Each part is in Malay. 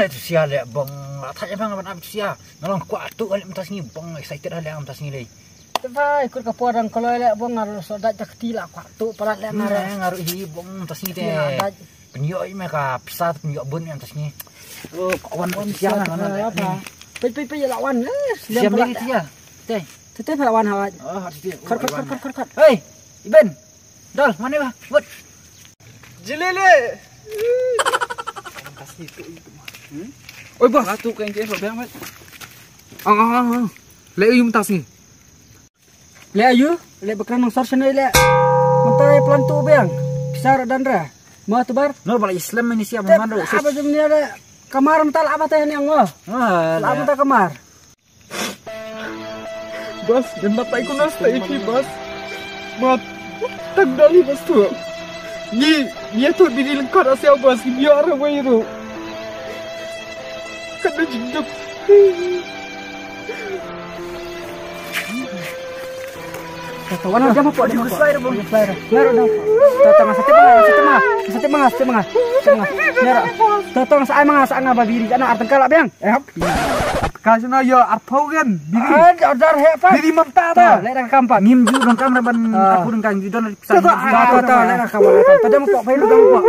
Itu sia le bong atas bang apa sia ngalong kuat tu alik mentas ni bong excited alik mentas ni le Vai ikut kapur dan kalau le bong ngaruh sodat jakti lah kuat tu parat le ngaruh hi bong mentas ni teh penyok mereka pisah penyok bun yang mentas ni kawan sia mana apa pe lawan siap lagi sia teh tetep lawan hawat kor hei Iben dol mana bah buat jelele kasih itu Oi bos, tu kan je robang mat. Le ayu mentas ni. Le ayu, le bekran nang sar sana le. Mentai pelantu bang. Pisar dan ra. Mau tebar? No bala Islam ini siap memandau. Apa jemni ada kamar mental apa teh yang ngah? Apa teh kamar? Bos, dan bapak ikut nas tak iki bos. Mat tak dali bos tu. Ni tu bini lengkap asyik bos. Dia orang baru. Kena jenduk. Tawana dia apa dia flyer bang. Flyer dah. Tatang sate mangah. Nera. Tatang sai mangah sa nga babiri ana artang kala bang. Kasana yo arpau kan. Biri. Dar he pa. Biri mamta ta. Lera kampak. Ngim ju dong kam ban aku dong kang judon pisan. Lera kampak. Pada mo pa lu dong po.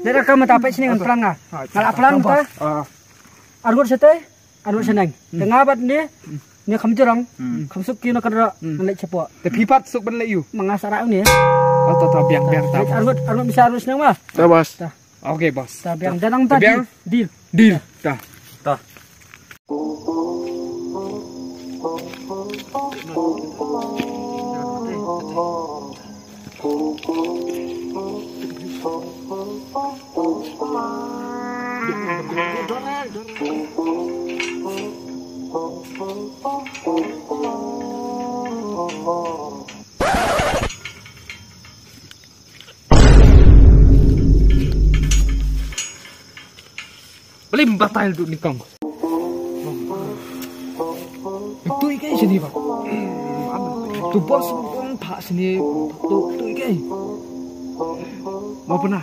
Lera kampak tapay sini ngan pelang nga. Kala pelang ta. Arwur sate, arwur senang. Tengah bat ni kami jerang, kami suki nak kerja nak cepat. Tapi pat suk ben le yu. Mengasar aku ni. Oh ta biang ta. Arwur bisa arwur senang mah. Ta bos. Okey bos. Ta biang janang ta. Deal. Ta. Beli batal duk ni kang. Itu ikai sini pak. Tu bos pun pak sini tu ikai. Mau pernah?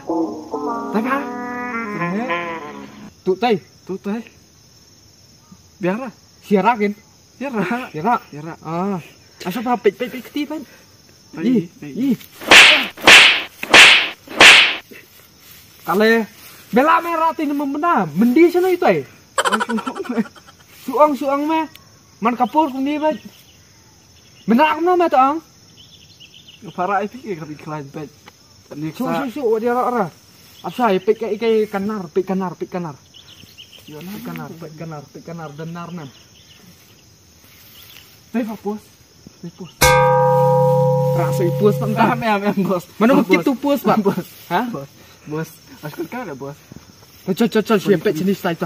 Tapi apa? Tu tay. Biar siarakin. Siara. Asal apa pek ketipan. Kalau bela merah ini membenar, mendi sana itu ay. Suang meh, man kapur sendiri meh. Benar aku nama tu ang. Para itu kami kelas pek. Su, dia orang. Apa ay pek kanar. Pek kanar dan narnan. Pus. Rasa pus tentang bos. Mana begitu pus pak? Hah? Bos. Asal kan ada bos. Cocok siapa jenis itu?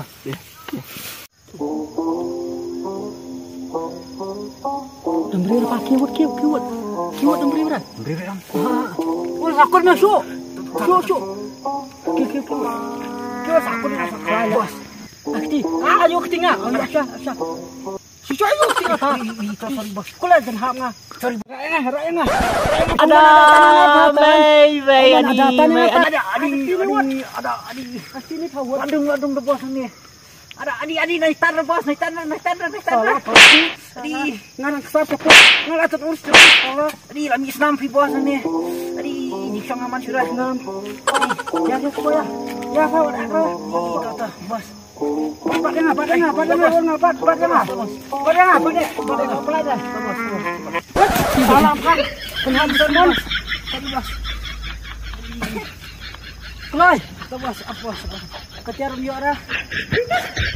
Dembri apa kiwat. Kiwat dembri berapa? Dembri berapa? Oh sakun masuk. Kiwat. Kiwat sakun masuk. Bos. Akti. Ayo ketinggal. Asya. Susu ayo ketinggal. Sorry bos. Kulah dan hap ngah. Sorry. Raya. Ada Mei ada adi. Pasti ni tahu. Adung bos ni. Ada adi naik tan bos, naik tan. Adi ngarang kesapa bos. Ngarang atur urus terus. Adi lami senam pi bos ni. Adi ni sang aman sudah senam. Adi ya ya. Ya kau ada. Kata bos. Padang. Salam kan. Penhampiran bos. Tadi bos. Kelai. Bos, apa? Ketiar dia dah.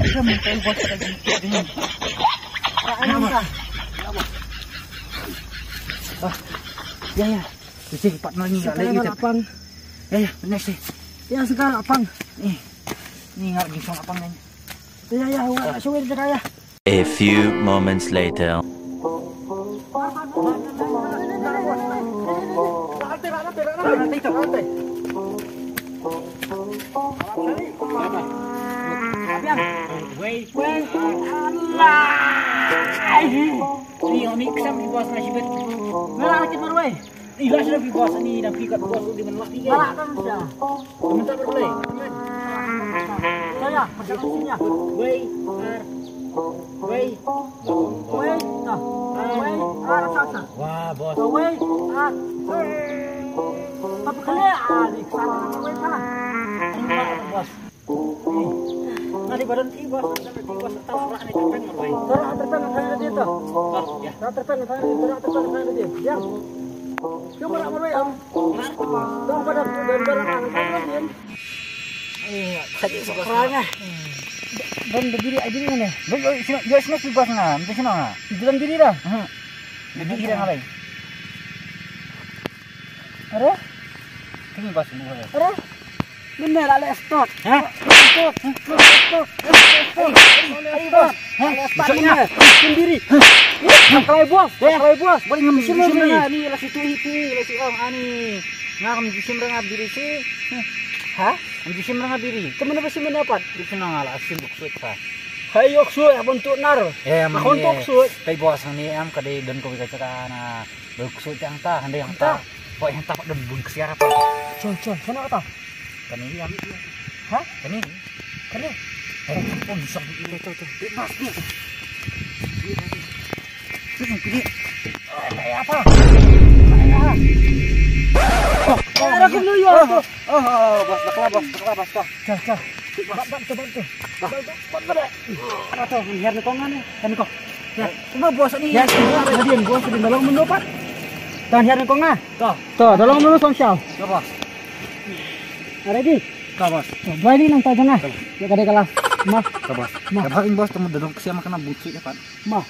Kita makan bos lagi. Ya. Jadi 4-0 ni tak lagi apang. Ya, next ni. Ya sekarang apang. Ni ngak gisong apang ni. Ya, awak suwir dah ya. A few moments later. Abiang. Wei. Allah. Ni ni kesam di bos nasi bet. Ngelak lagi baru weh. Ilas dah di bos ni dah pikat bos di mana lagi. Ngelak kan sudah. Sebentar boleh. Saya pakai mesinnya. Wei. Wei. Weh, nah. Weh, rasa. Wah, bos. Weh, apa kali di sana weh sana. Bos. Nanti berhenti bos, nanti bos tahu orang ni terpen wei. Orang terpen saya dia tu. Oh, ya. Orang terpen saya dia. Ya. Cuma nak weh am. Dong pada barang dia. Tadi sekarangnya. Dan berdiri aja ni mana? Dia sini di bos ngah, di sini ngah. Di dalam diri dah. Jadi kira ngarai. Ada? Kini bos ni. Ada? Benar ala stop. Hah? Stop. Ayo bos. Misalnya sendiri. Kalau bos, Boleh ngambil Mesin mesin ni. ni lah situ itu, lah si om ani. Ngam jisim rangap diri si. Hah? Jisim rangap diri. Kemana mesin mendapat? Di sana ngalah asim buksud pa. Hayok suai bentuk nar. Aku untuk suai. Kay bos ni am kadai dan ko bicara na buksud yang ta, handai yang ta. Pok yang ta dan bun kesiara pa. Col, sana kata. Kani am. Hah? Kani. Kena. Oh, bisa begini tu. Bebas dia. Ini. Kayak apa? Ada kena ya. Bos, bakla bos. Cah. Bantu. Atau biar ni kongan ni. Kan kau. Ya, cuma bos ni. Ya, kemudian bos sudah tolong mendapat. Dan biar ni kongan. Tuh, tolong dulu sosial. Ya, bos. Ready? Ka bos. Baik ni nang tengah. Ya kada kelas. Mah, Ka bos. Kabarin bos temu duduk siapa kena buksud ya, Pak. mah.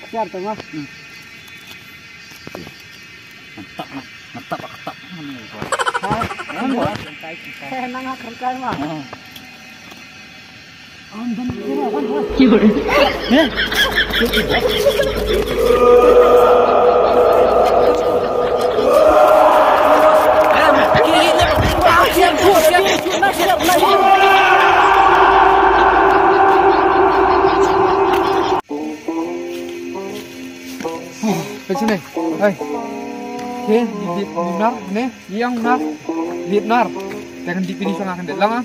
Siap tu mah. Mantap. Saya nang kerja mah. Dan Ke sini. Hai. Oke, di benar nih, yang benar. Di benar. Jangan dipilih sana kan lang ah.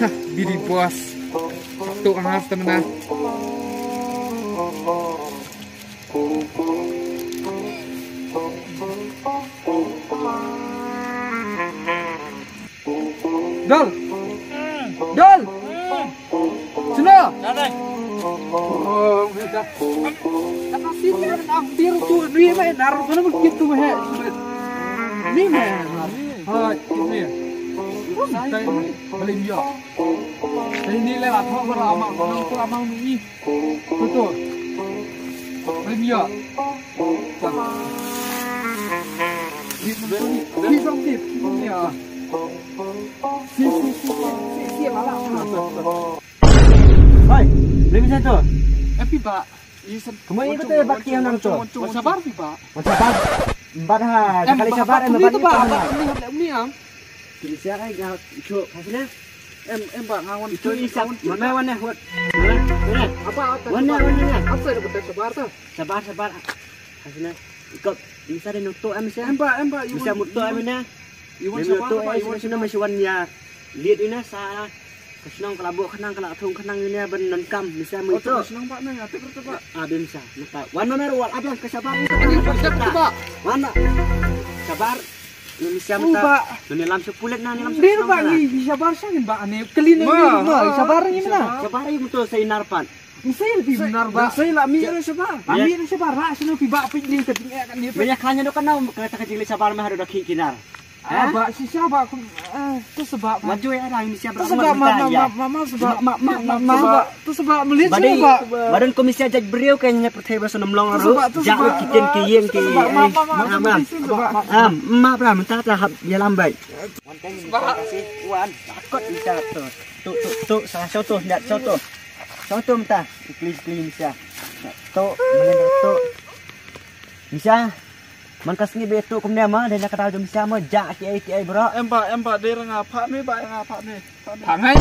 Hah, biri bos. Tuh harus temenan. Dol. Cina. Oh, udah. Apa sih kan hampir tuh dia main naruh mana begitu he. Ini main. Ini. Saya beli dia. Ini lewat hoang lama, orang tua abang ini. Betul. Beli dia. Di songkit. Ya. Si malah. Hai, lebih satu. Pak. Kemarin itu teh bakti yang nang tu. Sabar Pak. Sabar. Empat sekali sabar empat itu Pak. Ini am. Jadi siapa yang itu hasilnya? Pak ngawon Itu isap. Mana warna buat? Apa? Warna. Apa itu betul sabar tuh? Sabar. Hasilnya ikut bisa dinutuk amnya. Pak. Bisa mutuk amnya. Iwan Dia sabar mutuk Pak. amnya sudah masih warna. Lihat ini sa. Kesenang kelabuk kenang kelak thung kenang ini benon kam bisa mutuk. Senang Pak nang atuh Pak. Ada bisa. Nata. Warna merah wal abang kesabar. Pak. Mana? Sabar. Indonesia Pak. mata. Nilam sepulet na nilam. Dir Pak bisa barsangin Pak ane kelin ini. Sabar ini mana? Sabar yung to sa inarpan. Saya lebih benar Pak. Saya lah mi sabar. Ami sabar ra sino pi Pak pidling keting akan dia. Banyak hanya do kana kata kecil sabar mah do kinar. Pak si siapa aku tu sebab Maju ya ada Indonesia tu sebab mama sebab mama tu sebab melihat Pak. Badan komisi aja beriau kayaknya perteba sonomlong ro. Jauh kitin kiyeng ki. Mak bra minta tahap dia lambai. Wan takut bisa tu salah soto ndak soto. Soto minta clean bisa. Tu mengenai tu bisa Man kas ni betu kum dia mah dan nak tahu jom siapa jak ki ai bro. Em pak dia ngapa ni pak ngapa ni. Pangai.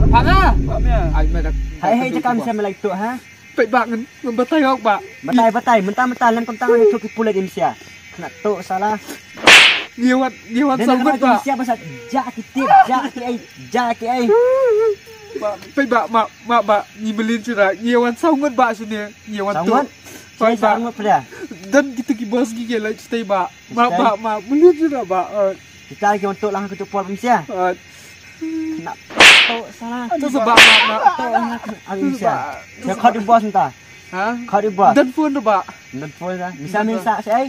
Pangai. Pak ni. Ai mai dak. Hai cakap siapa lagi tu ha. Pek bak ngan betai hok pak. Betai mentah lem kom tangan itu ki pula di Malaysia. Kena tu salah. Ngiwat Dan sangat nak pak. siapa sat jak ki ai. Pek bak mak nyibelin sudah. Ngiwat sangat pak sini. Ngiwat tu. Saya sangat pada. Dan kita ki bos gigi lah stay pak. Mak belin sudah pak. Kita lagi untuk lang ke Pol Malaysia. Nak tu salah. Tu sebab mak. Tu lang ke Malaysia. Ya kau di bos entah. Ha? Kau di bos. Dan pun tu pak. Dan pun dah. Bisa saya.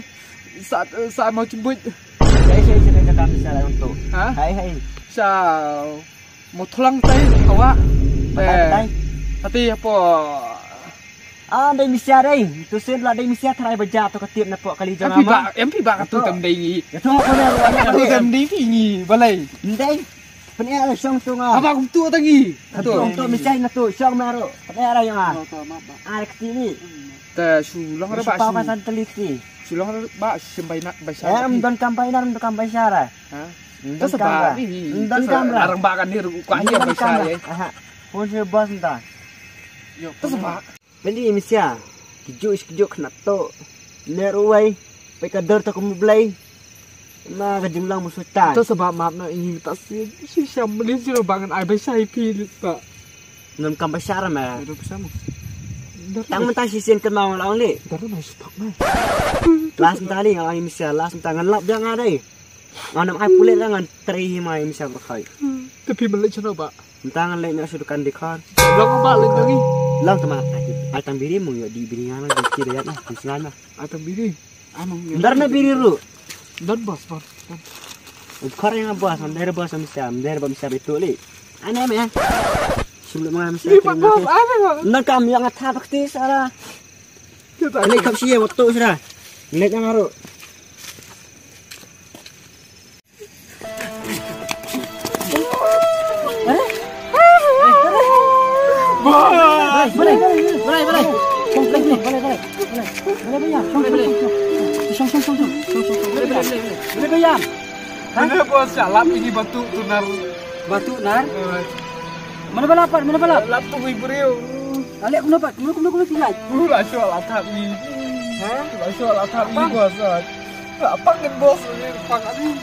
Saat mau jemput. Saya cakap misalnya untuk. Ha? Hai. Sao mau tulang tay awak. Betai. Tapi apa? Dari Malaysia dai. Tu sen lah dari Malaysia try bejap tu ketip nak kali jangan mah. Em pi bak tu tam dai ni. Ya tu apa dia? Tu tam dai pi ni balai. Ndai. Penia lah song tu ngah. Apa kum tu tangi? Tu untuk Malaysia na tu song maru. Penia lah yang ah. Ketip ni. Ta sulang ada bak. Apa pasal telik ni? Sulang ada bak sembai nak baca. Don kampai syara. Ha? Tu sebab ni. Don kamera. Arang bak kan ni ku aja baca ye. Aha. Pun saya bos entah. Tu sebab Beli Malaysia. Kejuk kena tu. Neruai. Pai kader tu kamu belai. Na kejumlah musutan. tu sebab mak nak ingin tak si siam belin sudah bangun ai baca pi pak. Don kampai syara mah. Ada bersama. Tang mentah sisian kenal orang ni. Dari mana stok mai? Last tali orang Malaysia last tangan lap jangan ada. Anam ai pulet jangan teri mai Malaysia berkai. Tapi melek cina pak. Tangan lain nak sudukan dekor. Lang pak lek lagi. Lang tu mah. Ai tang biri mung yo di biri ngana di kiri ya nah, di sana. Atau biri. Amang. Ndar na biri ru. Dan bos. Ukar yang bos, amder bos amder bos betul ni. Aneh meh. Sebelum mengambil saya. Pak bos ada pak. Nak kami yang atas bakti salah. Kita Ini kap siya waktu sudah. Lihat yang haru. Boleh. Komplek ni. Boleh bayar. Boleh bayar. Ini bos salam ini batu tunar. Batu nar. Mana balap? Lap tu beriu. Alik aku dapat. Kena tinggal. Lah soal atap ni. Lah soal atap ni bos. Apa kan bos ni pangat ni?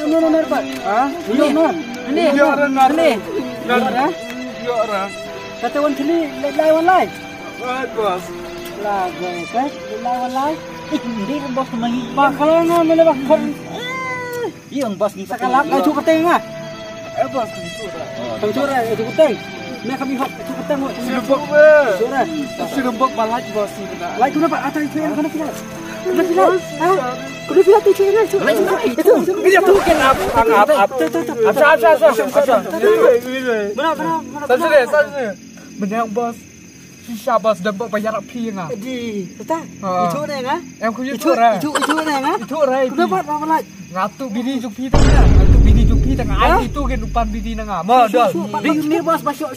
Nar dapat. Ha? Ini. Nar. Yo ras. Kata wan kini lai wan lai. Bos. Lah gue kan lai wan lai. Ini kan bos kemari. Bakal mana bakal. Yang bos ni sakalap lai cu keteng ah. Bos tu. Tengcur itu keteng. Ni kami hok cu keteng hok. Silebok be. Sudah. Silebok balaj bos ni nak. Lai ku dapat atas itu yang kena pilih. Ha? Kena pilih tu cina cu. Itu. Dia tu kan apa? Apa. Mana. Sana. Menyang bos. Sisa bos dah bayar pi ngah. Di, betul. Itu ni ngah. Em ku itu ra. Itu ni ngah. Itu ra. Ku dapat apa lai? Ngatu bini jupi tengah. Ngatu bini jupi tengah. Ai itu kan upan bini tengah. Modal. Ni bos basyo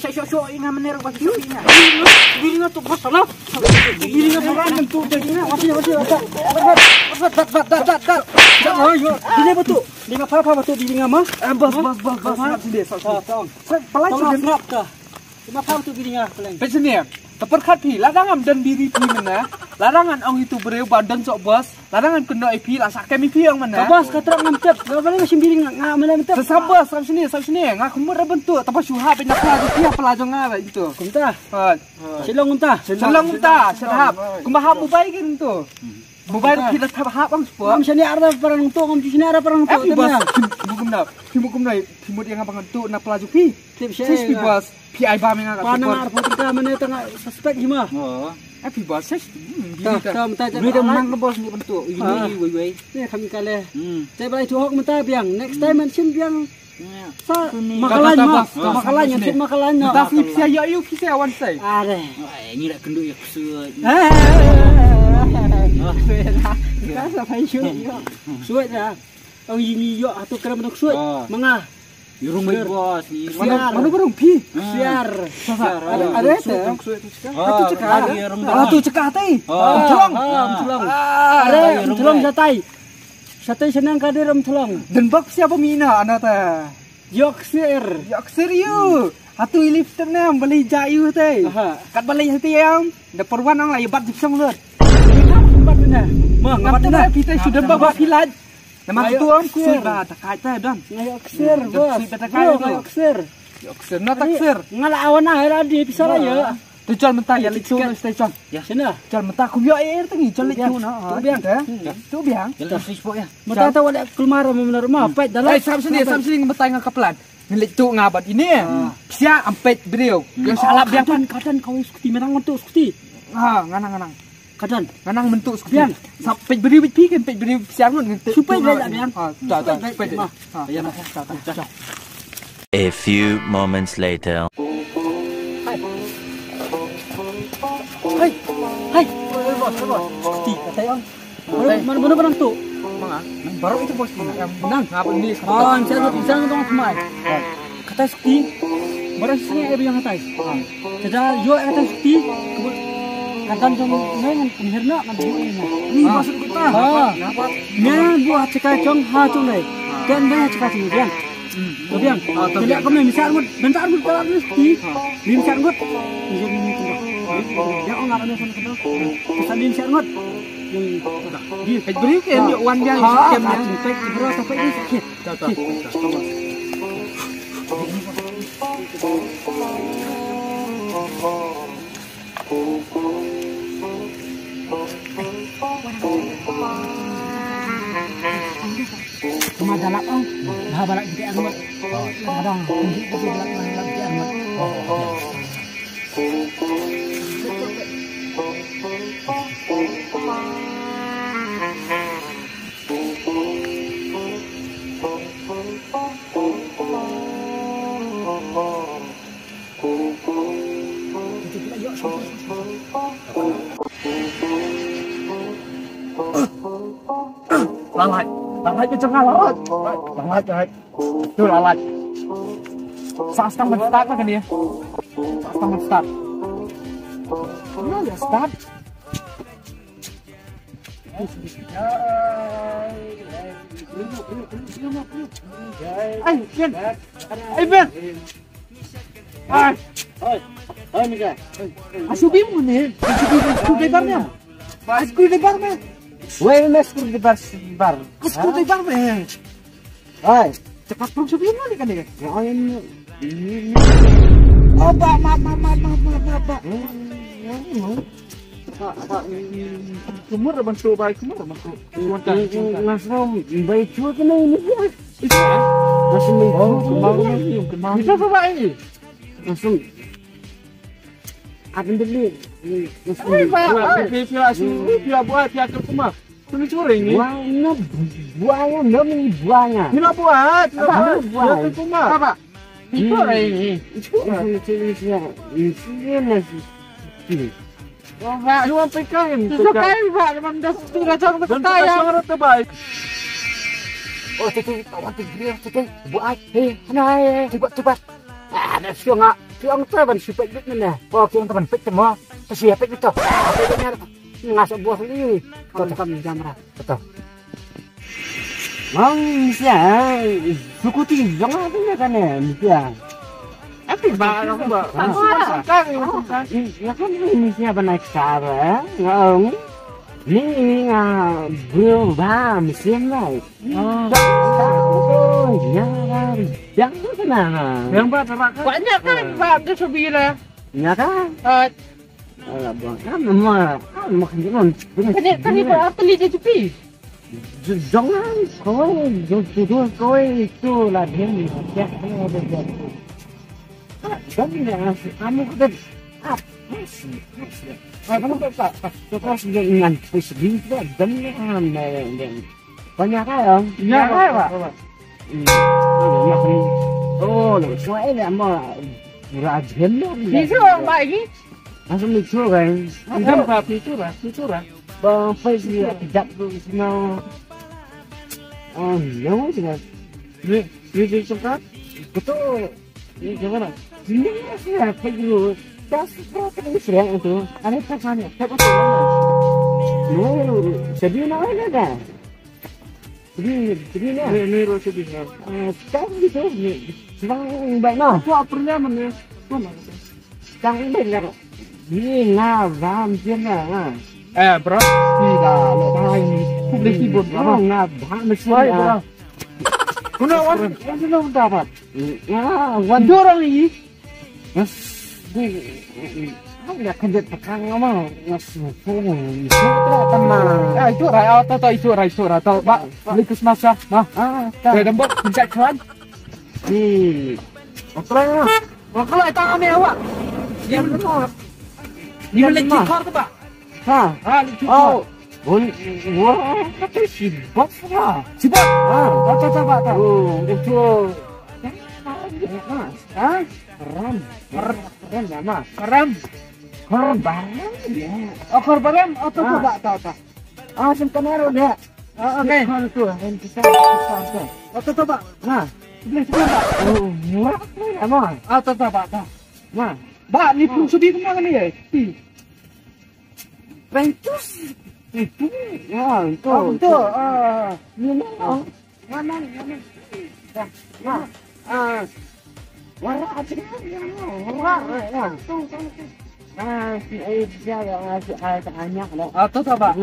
ingat menir basyo ina. Bini ngatu bos salah. Bini ngatu kan tu begini. Masih. Bat. Oh yo. Bini betul. Lima apa betul bini ngama? Bos. Sini. Pelai sudah ngap kah? Lima apa betul bini ngah pelai. Pesini. Terperkat pi, larangan dan biri pi mana? Larangan orang itu beriu badan sok bos. Larangan kena pi lah sak kami pi yang mana? Bos kata ngam cep. Kalau boleh macam biri ngah mana cep. Sabar sini. Ngah kumur bentuk tapi syuhab nak pelaju pi pelaju ngah itu. Kumta. Selong kumta. Sedap. Kumahap mobile kan tu. Mobile kita tahap bang sport. Ngam sini ada perang tu, ngam sini ada perang tu. Bos. Timuk yang abang tu nak pelaju pi. Sis pi bos. Pi ai ba menga ka panang ar foto mana tengah suspek hima. Pi bos sis. Ni dah menang bos ni bentuk. Ini wei. Ni kami kale. Saya balai tuhok mentah biang. Next time mention biang. Makalanya. Tapi saya you saya wan say. Ada. Ini nak kenduk ya kusut. Kan sampai suit dah. Oh ini yo atau kena bentuk suit. Mangah. Irung mai bos. Mana burung pi? Siar. Ada itu. Tu cekah teh. Tulong. Ada tulong jatai. Satu senang kader tulong. Dan bak siapa mina anak teh? Yoksir. Yoksir you. Hatu ilip tenang beli jayu teh. Kat beli hati yang. Da perwan ang lai bat jipsang lut. Tempat mana? Ngapat na kita sudah bawa pilat. Nama tu am ku. Sudah takai teh dan. Yoksir bos. Yoksir. Yoksir na taksir. Ngala awan air di pisau ya. Tu jual mentah ya licu na station. Ya sana. Jual mentah ku yo air tengi jual licu na. Tu biang teh. Tu biang. Jalan Facebook ya. Mata tahu ada keluar benar rumah apa dalam. Eh sam sini ngebetai ngakapelan. Ngelik tu ngabat ini. Sia ampet beliau. Yang salap biang Kadan kau skuti merang untuk skuti. Nganang. Kadan. Nganang bentuk skuti. Sampai beri pi kan pet beri siang nun ngetik. Supaya dia biang. Tak. Ya nak. A few moments later. Hai. Bos. Skuti kata yang. Mana barang tu? Baru itu bos menang. Ngapa ini? Bisa dong semai. Kata skuti. Barang sini air yang atas. Jadi yo kata skuti. Kadang jom main penghirna nanti ini maksud kita. Nah buat cekak jong cong leh. Kan dah cekak jong biang. Biang. Tidak kami misal mut, bentar mut kalau mesti. Misal mut. Dia orang ada sana kenal. Misal misal mut. Di beri kan yuk wan yang sistem yang tek bro sampai ini sakit. Cuma dalap dah balak kita amat. Kadang tunjuk ke balak kita amat. Lalat ke cengah lalat. Lalat. Tu lalat. Sastang menstart kan dia. Sastang menstart. Mana dia start? Ben. Hai Mika. Asubim ni. Screwdrivernya. Screwdrivernya. Wei meskur di bar. Screwdrivernya. Hai. Cepat pun subim ni kan dia. Ini. Oh, maaf. Kumur bantu baik kumur bantu. Langsung baik cua kena ini. Langsung kemau. Bisa coba ini. Langsung. Akan beli. Dia buat dia ke rumah. Ini curi ini. Buahnya demi buahnya. Tidak buat. Buah ke rumah. Apa? Itu ini. Ini. Pak, cuma pegang. Pegang, Pak. Memang sudah jangan bertanya. Sangat terbaik. Oh, titik, awak titik, buat. Hei, cepat. Ada siang teman sipet mana? Oh, siang teman pet semua. Siapa itu? Apa ini? Ngasih buah ini. Kau jamra. Betul. Mang siapa? Suku tinggi, jangan ada kan ya? Apa barang Mbak? Ya kan ini siapa naik cara? Ngomong. Ini belum paham mesin lah. Yang mana? Yang banyak kan Pak, dia sebila. Ya kan? Alah bang, kan makan jangan. Kan ibu atlet dia cepi. Jangan, kau itu lah dia ni. Ya, ada. Kamu kita kamu tak terus dengan sedih dengan banyak kan? Ya, Pak. Oh, semua ini ama rajin lah. Itu Pak ini. Langsung itu kan? Tidak Pak, itu lah. Bang, pasti tidak semua. Oh, yang mana? Ini coklat. Betul. Ini gimana? Ini siapa dulu? Kasih serang itu. Ada pesannya. Siapa tuh? Sedih namanya dah. Sedih nih. Ini sedih. Sekarang gitu. Sedang baik nah. Aku apernya mana? Sedang baik lah. Ini ngabam jenah. Bro. Tidak. Publik keyboard. Ngabam mesin. Kenapa dapat? Ada orang ini. Mas, nggak kerja pekan ngomong, mas, tenang. Itu rai atau Pak Likus Masa, mah. Dari dembok bisa jalan. Oke, Kalau itu kami awak. Dia benar. Dia lecet kor tu Pak. Lecet kor. Wah, kata sibuk lah. Sibuk. Kata Pak. Itu. Keram. Keram nama. Keram. Korban. Korban atau Pak tak. Sebentar udah. Oke. Kalau tuh, yang kita. Atau Pak. Nah, Sebelah Pak. murah emang. Atau Pak. Nah, Pak, ni pun sudi kemana ni ya? Ventus itu, ya itu. Betul. Mana? Warna aja warna. Si Aisyah yang ngasih banyak loh. Atau Pak.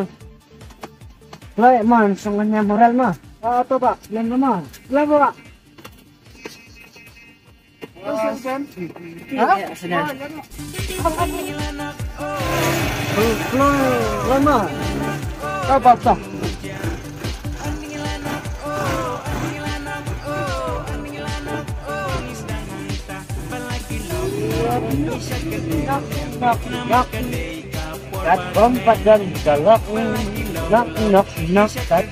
Lah, man, sengaja moral mah. Atau Pak. Yang mana? Lah Pak. Sedang. Lama. Apa tak? Kat kompat dan galak. Nak kat.